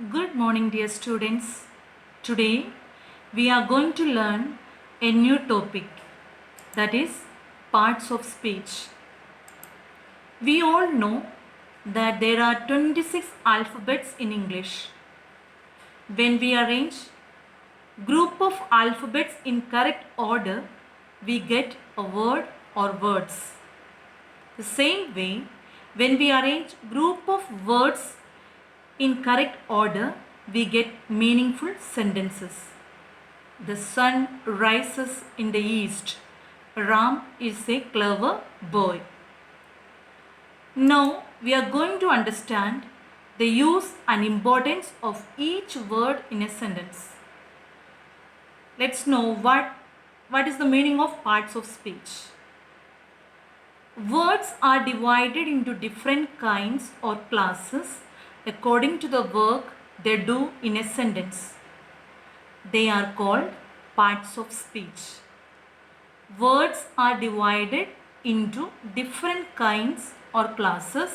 Good morning, dear students. Today we are going to learn a new topic, that is parts of speech. We all know that there are 26 alphabets in English. When we arrange group of alphabets in correct order, we get a word or words. The same way, when we arrange group of words in correct order, we get meaningful sentences. The sun rises in the east. Ram is a clever boy. Now we are going to understand the use and importance of each word in a sentence. Let's know what is the meaning of parts of speech. Words are divided into different kinds or classes according to the work they do in a sentence. They are called parts of speech. Words are divided into different kinds or classes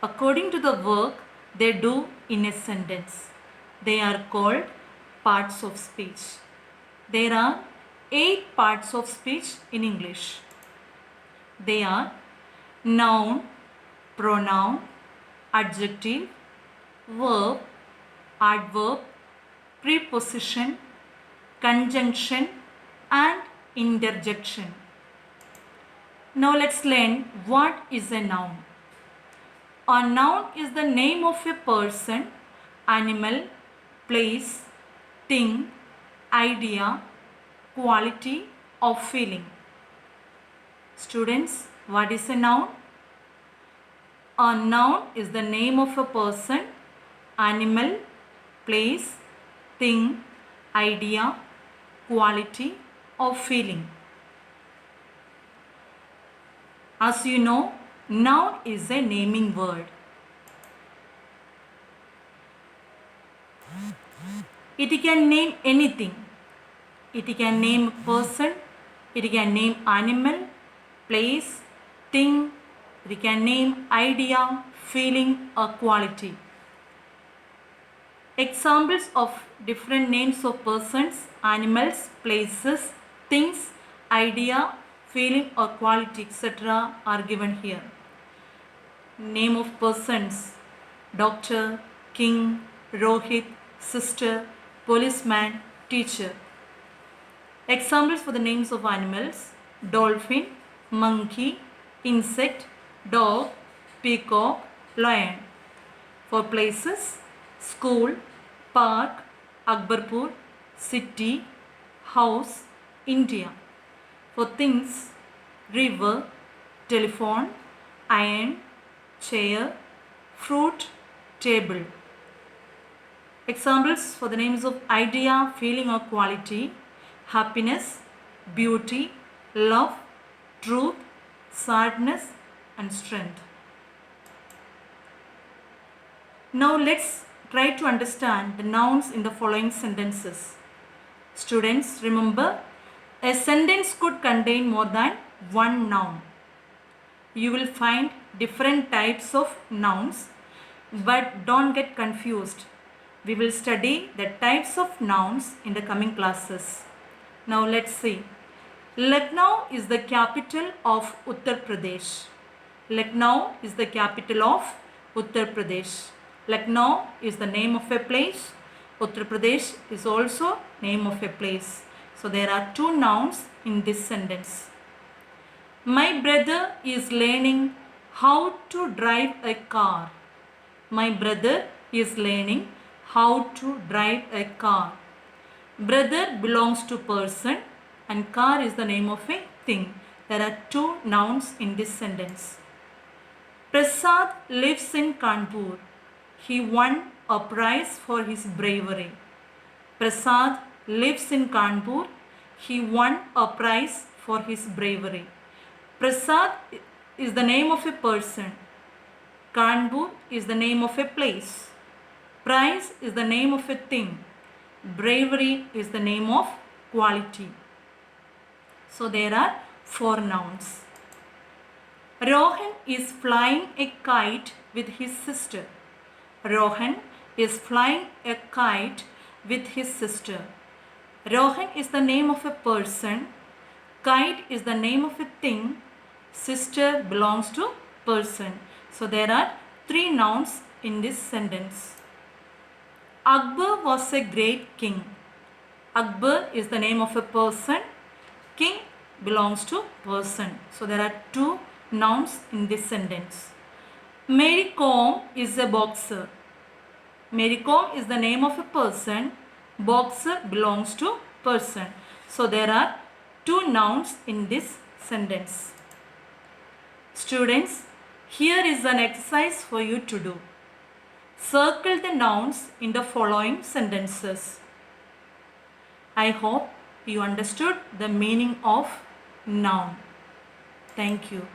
according to the work they do in a sentence. They are called parts of speech. There are 8 parts of speech in English. They are noun, pronoun, adjective, verb, adverb, preposition, conjunction and interjection. Now let's learn what is a noun. A noun is the name of a person, animal, place, thing, idea, quality or feeling. Students, what is a noun? A noun is the name of a person, animal, place, thing, idea, quality or feeling. As you know, noun is a naming word. It can name anything. It can name a person, it can name animal, place, thing, it can name idea, feeling or quality. Examples of different names of persons, animals, places, things, idea, feeling or quality, etc. are given here. Name of persons: doctor, king, Rohit, sister, policeman, teacher. Examples for the names of animals: dolphin, monkey, insect, dog, peacock, lion. For places: school, park, Akbarpur, city, house, India. For things: river, telephone, iron, chair, fruit, table. Examples for the names of idea, feeling or quality: happiness, beauty, love, truth, sadness and strength. Now let's try to understand the nouns in the following sentences. Students, remember, a sentence could contain more than one noun. You will find different types of nouns, but don't get confused. We will study the types of nouns in the coming classes. Now let's see. Lucknow is the capital of Uttar Pradesh. Lucknow is the capital of Uttar Pradesh. Lucknow is the name of a place. Uttar Pradesh is also name of a place. So there are 2 nouns in this sentence. My brother is learning how to drive a car. My brother is learning how to drive a car. Brother belongs to person and car is the name of a thing. There are 2 nouns in this sentence. Prasad lives in Kanpur. He won a prize for his bravery. Prasad lives in Kanpur. He won a prize for his bravery. Prasad is the name of a person. Kanpur is the name of a place. Prize is the name of a thing. Bravery is the name of quality. So there are 4 nouns. Rohan is flying a kite with his sister. Rohan is flying a kite with his sister. Rohan is the name of a person. Kite is the name of a thing. Sister belongs to person. So there are three nouns in this sentence. Akbar was a great king. Akbar is the name of a person. King belongs to person. So there are two nouns in this sentence. Mary Kom is a boxer. Mary Kom is the name of a person. Boxer belongs to person. So there are two nouns in this sentence. Students, here is an exercise for you to do. Circle the nouns in the following sentences. I hope you understood the meaning of noun. Thank you.